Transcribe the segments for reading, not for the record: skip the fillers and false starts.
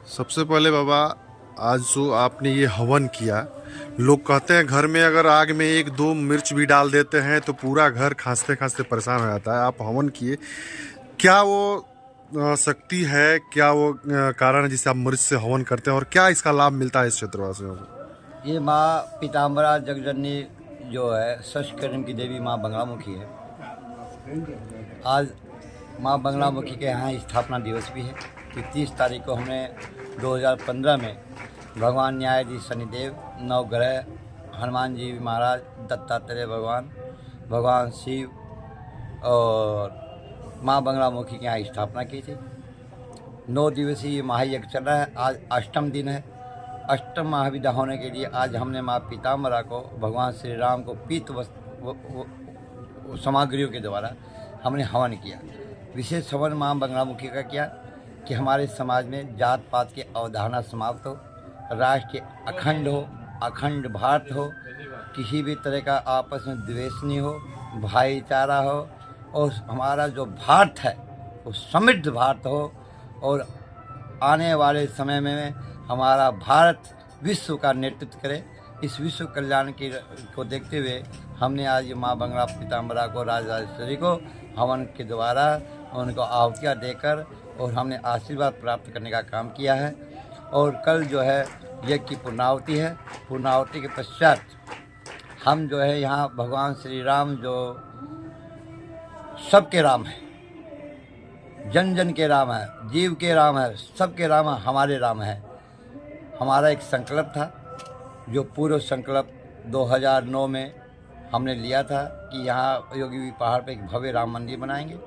सबसे पहले बाबा, आज जो आपने ये हवन किया, लोग कहते हैं घर में अगर आग में एक दो मिर्च भी डाल देते हैं तो पूरा घर खांसते खांसते परेशान हो जाता है। आप हवन किए, क्या वो शक्ति है, क्या वो कारण है जिससे आप मिर्च से हवन करते हैं, और क्या इसका लाभ मिलता है इस क्षेत्रवासियों को? ये माँ पीताम्बरा जगजननी जो है सष्कर्म की देवी माँ बंगलामुखी है। आज माँ बंगलामुखी के यहाँ स्थापना दिवस भी है कि 30 तारीख को हमने 2015 में भगवान न्यायाधीश शनिदेव, नवग्रह, हनुमान जी महाराज, दत्तात्रेय भगवान, भगवान शिव और माँ बंगलामुखी के यहाँ स्थापना की थी। 9 दिवसीय महायज्ञ चल रहा है। आज अष्टम दिन है। अष्टम महाविदा होने के लिए आज हमने माँ पीताम्बरा को, भगवान श्री राम को पीत सामग्रियों के द्वारा हमने हवन किया। विशेष हवन माँ बंगलामुखी का किया कि हमारे समाज में जात पात की अवधारणा समाप्त हो, राष्ट्र अखंड हो, अखंड भारत हो, किसी भी तरह का आपस में द्वेष नहीं हो, भाईचारा हो, और हमारा जो भारत है वो समृद्ध भारत हो, और आने वाले समय में हमारा भारत विश्व का नेतृत्व करे। इस विश्व कल्याण को देखते हुए हमने आज माँ बंगला पीताम्बरा को, राजराजेश्वरी को हवन के द्वारा उनको आहुतियाँ देकर और हमने आशीर्वाद प्राप्त करने का काम किया है। और कल जो है यज्ञ की पूर्णाहुति है। पूर्णाहुति के पश्चात हम जो है यहाँ भगवान श्री राम जो सबके राम है, जन जन के राम है, जीव के राम है, सबके राम है, हमारे राम है। हमारा एक संकल्प था, जो पूर्व संकल्प 2009 में हमने लिया था कि यहाँ योगी पहाड़ पे एक भव्य राम मंदिर बनाएंगे।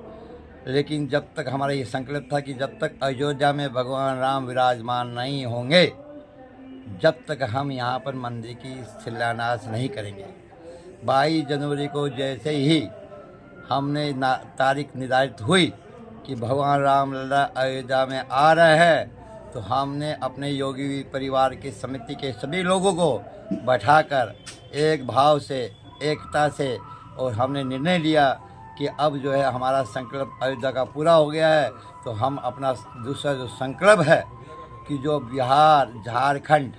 लेकिन जब तक हमारा ये संकल्प था कि जब तक अयोध्या में भगवान राम विराजमान नहीं होंगे, जब तक हम यहाँ पर मंदिर की शिलान्यास नहीं करेंगे। 22 जनवरी को जैसे ही हमने तारीख निर्धारित हुई कि भगवान राम लल्ला अयोध्या में आ रहे हैं, तो हमने अपने योगी परिवार की समिति के सभी लोगों को बैठाकर एक भाव से, एकता से, और हमने निर्णय लिया कि अब जो है हमारा संकल्प अयोध्या का पूरा हो गया है, तो हम अपना दूसरा जो संकल्प है कि जो बिहार झारखंड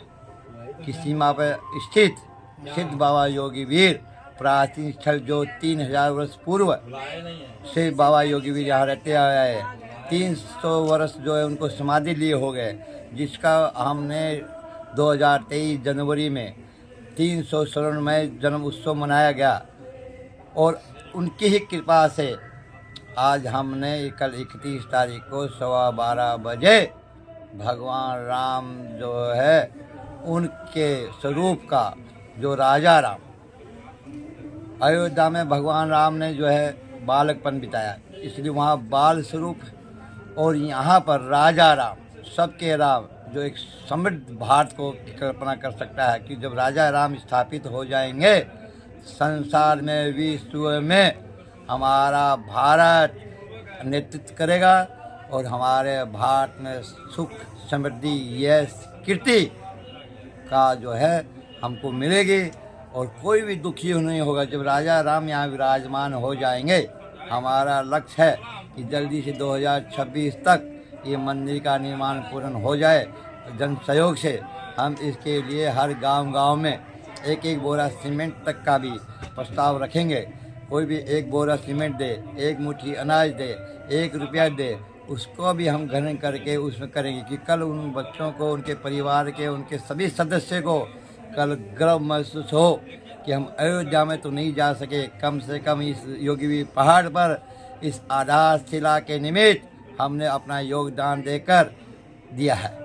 की सीमा पर स्थित सिद्ध बाबा योगी वीर प्राचीन स्थल, जो 3000 वर्ष पूर्व से बाबा योगी वीर यहाँ रहते आए हैं, 300 वर्ष जो है उनको समाधि लिए हो गए, जिसका हमने 2023 जनवरी में 300 स्वर्णमय जन्म उत्सव मनाया गया। और उनकी ही कृपा से आज हमने कल 31 तारीख को 12:15 बजे भगवान राम जो है उनके स्वरूप का, जो राजा राम, अयोध्या में भगवान राम ने जो है बालकपन बिताया, इसलिए वहाँ बाल स्वरूप, और यहाँ पर राजा राम, सबके राम, जो एक समृद्ध भारत को कल्पना कर सकता है कि जब राजा राम स्थापित हो जाएंगे संसार में, विश्व में, हमारा भारत नेतृत्व करेगा और हमारे भारत में सुख, समृद्धि, यश, कीर्ति का जो है हमको मिलेगी, और कोई भी दुखी नहीं होगा जब राजा राम यहाँ विराजमान हो जाएंगे। हमारा लक्ष्य है कि जल्दी से 2026 तक ये मंदिर का निर्माण पूर्ण हो जाए। जन सहयोग से हम इसके लिए हर गांव में एक एक बोरा सीमेंट तक का भी प्रस्ताव रखेंगे। कोई भी एक बोरा सीमेंट दे, एक मुट्ठी अनाज दे, 1 रुपया दे, उसको भी हम ग्रहण करके उसमें करेंगे कि कल उन बच्चों को, उनके परिवार के, उनके सभी सदस्य को कल गर्व महसूस हो कि हम अयोध्या में तो नहीं जा सके, कम से कम इस योगी पहाड़ पर इस आधारशिला के निमित्त हमने अपना योगदान देकर दिया है।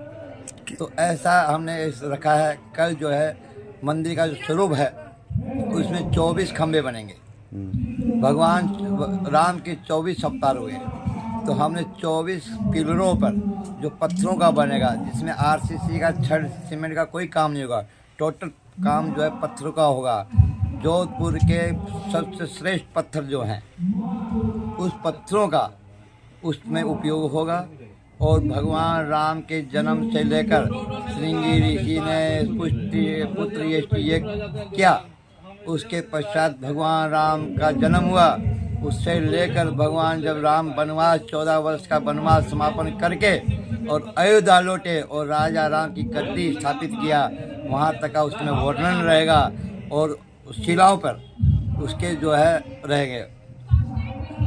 तो ऐसा हमने रखा है। कल जो है मंदिर का जो स्वरूप है उसमें 24 खंभे बनेंगे। भगवान राम के 24 अवतार हुए, तो हमने 24 पिलरों पर जो पत्थरों का बनेगा, जिसमें आरसीसी का, छड़, सीमेंट का कोई काम नहीं होगा, टोटल काम जो है पत्थरों का होगा। जोधपुर के सबसे श्रेष्ठ पत्थर जो हैं उस पत्थरों का उसमें उपयोग होगा। और भगवान राम के जन्म से लेकर श्रृंगी ऋषि ने पुत्र यज्ञ किया, उसके पश्चात भगवान राम का जन्म हुआ, उससे लेकर भगवान जब राम वनवास 14 वर्ष का वनवास समापन करके और अयोध्या लौटे और राजा राम की गद्दी स्थापित किया, वहाँ तक का उसमें वर्णन रहेगा। और शिलाओं पर उसके जो है रहेंगे।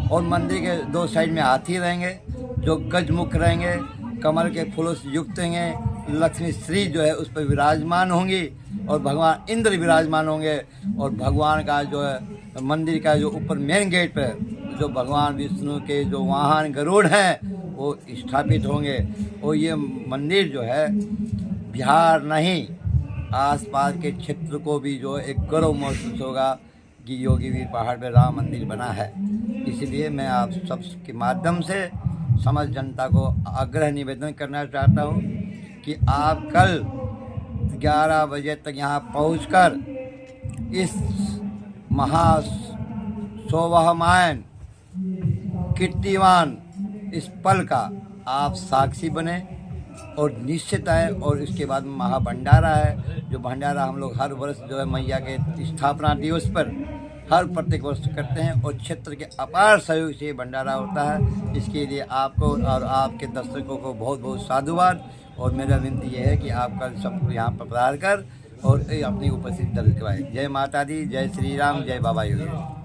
और मंदिर के दो साइड में हाथी रहेंगे जो गजमुख रहेंगे, कमल के फूलों से युक्त होंगे। लक्ष्मी श्री जो है उस पर विराजमान होंगी और भगवान इंद्र विराजमान होंगे। और भगवान का जो है मंदिर का जो ऊपर मेन गेट पर जो भगवान विष्णु के जो वाहन गरुड़ हैं वो स्थापित होंगे। और ये मंदिर जो है बिहार नहीं, आसपास के क्षेत्र को भी जो एक गौरव महसूस होगा कि योगीवीर पहाड़ पे राम मंदिर बना है। इसलिए मैं आप सब के माध्यम से समस्त जनता को आग्रह निवेदन करना चाहता हूँ कि आप कल 11 बजे तक यहाँ पहुँचकर इस शोभायमान कीर्तिमान इस पल का आप साक्षी बने और निश्चित आए। और इसके बाद महाभंडारा है, जो भंडारा हम लोग हर वर्ष जो है मैया के स्थापना दिवस पर हर प्रत्येक वर्ष करते हैं और क्षेत्र के अपार सहयोग से ये भंडारा होता है। इसके लिए आपको और आपके दर्शकों को बहुत बहुत साधुवाद। और मेरा विनती ये है कि आप कल सबको यहाँ पर पधार कर और अपनी उपस्थिति दर्ज करवाएं। जय माता दी, जय श्री राम, जय बाबा योगी।